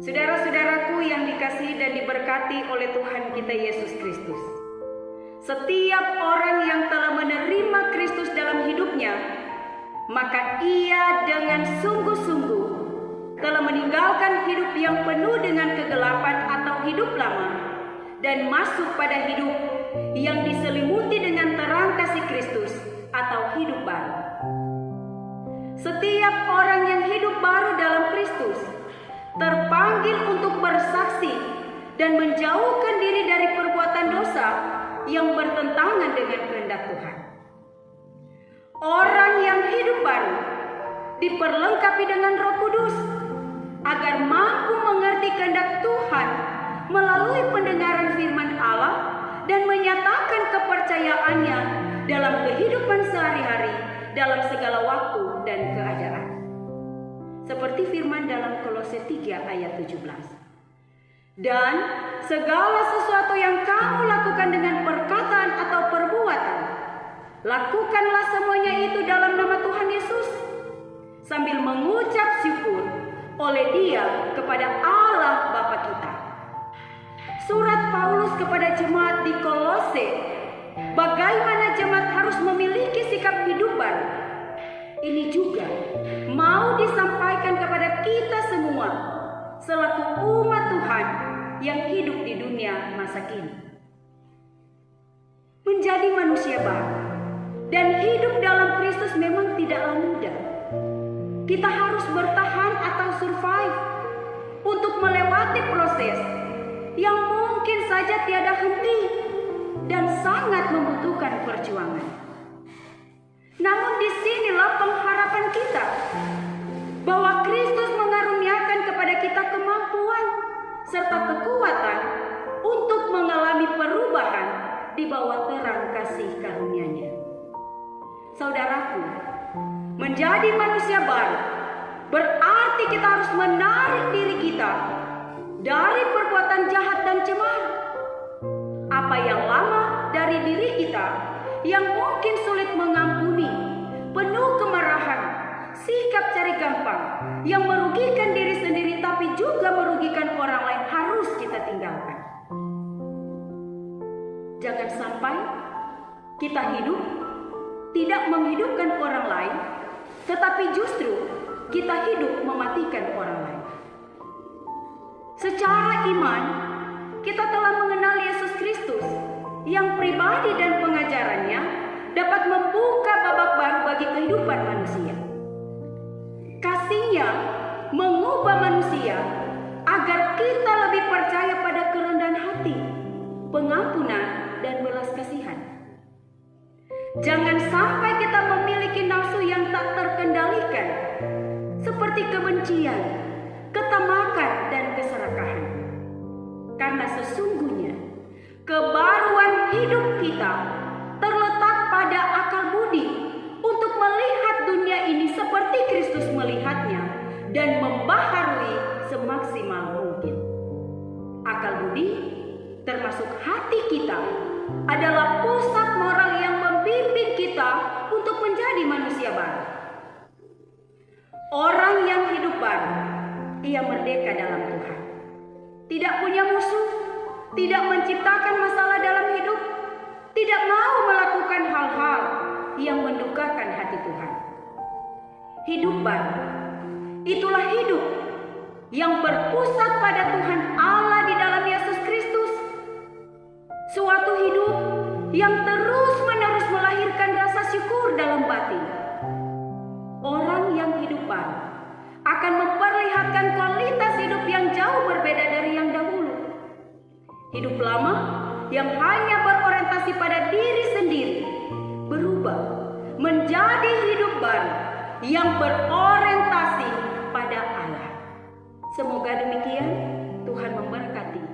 Saudara-saudaraku yang dikasihi dan diberkati oleh Tuhan kita Yesus Kristus. Setiap orang yang telah menerima Kristus dalam hidupnya, maka ia dengan sungguh-sungguh telah meninggalkan hidup yang penuh dengan kegelapan atau hidup lama dan masuk pada hidup yang diselimuti dengan terang kasih Kristus atau hidup baru. Setiap orang yang hidup baru dalam Kristus terpanggil untuk bersaksi dan menjauhkan diri dari perbuatan dosa yang bertentangan dengan kehendak Tuhan. Orang yang hidup baru diperlengkapi dengan Roh Kudus agar mampu mengerti kehendak Tuhan melalui pendengaran firman Allah dan menyatakan kepercayaannya dalam kehidupan sehari-hari dalam segala waktu dan keadaan. Seperti firman dalam Kolose 3 ayat 17. Dan segala sesuatu yang kamu lakukan dengan perkataan atau perbuatan, lakukanlah semuanya itu dalam nama Tuhan Yesus, sambil mengucap syukur oleh Dia kepada Allah Bapa kita. Surat Paulus kepada jemaat di Kolose, bagaimana jemaat harus memiliki sikap hidup baru, ini juga mau disampaikan kepada kita semua selaku umat Tuhan yang hidup di dunia masa kini. Menjadi manusia baru dan hidup dalam Kristus memang tidaklah mudah. Kita harus bertahan atau survive untuk melewati proses yang mungkin saja tiada henti dan sangat membutuhkan perjuangan. Namun disinilah pengharapan kita bahwa Kristus mengaruniakan kepada kita kemampuan serta kekuatan untuk mengalami perubahan di bawah terang kasih karunia-Nya. Saudaraku, menjadi manusia baru berarti kita harus menarik diri kita dari perbuatan jahat dan cemara. Apa yang lama dari diri kita yang mungkin sulit mengampuni, penuh kemarahan, sikap cari gampang, yang merugikan diri sendiri tapi juga merugikan orang lain harus kita tinggalkan. Jangan sampai kita hidup tidak menghidupkan orang lain, tetapi justru kita hidup mematikan orang lain. Secara iman, kita telah mengenal Yesus Kristus yang pribadi dan pengajarannya dapat membuka babak baru bagi kehidupan manusia. Kasih-Nya mengubah manusia agar kita lebih percaya pada kerendahan hati, pengampunan, dan belas kasihan. Jangan sampai kita memiliki nafsu yang tak terkendalikan, seperti kebencian, ketamakan, dan keserakahan. Karena sesungguhnya kebaruan hidup kita terletak pada akal budi untuk melihat dunia ini seperti Kristus melihatnya dan membaharui semaksimal mungkin. Akal budi, termasuk hati kita, adalah pusat moral yang membimbing kita untuk menjadi manusia baru. Orang yang hidup baru, ia merdeka dalam Tuhan. Tidak punya musuh, tidak menciptakan masalah dalam hidup, tidak mau melakukan hal-hal yang mendukakan hati Tuhan. Hidup baru, itulah hidup yang berpusat pada Tuhan Allah di dalam Yesus Kristus. Suatu hidup yang terus-menerus melahirkan rasa syukur dalam batin. Orang yang hidup baru akan memperlihatkan kualitas hidup yang jauh berbeda dari yang dahulu. Hidup lama yang hanya berorientasi pada diri sendiri berubah menjadi hidup baru yang berorientasi pada Allah. Semoga demikian. Tuhan memberkati.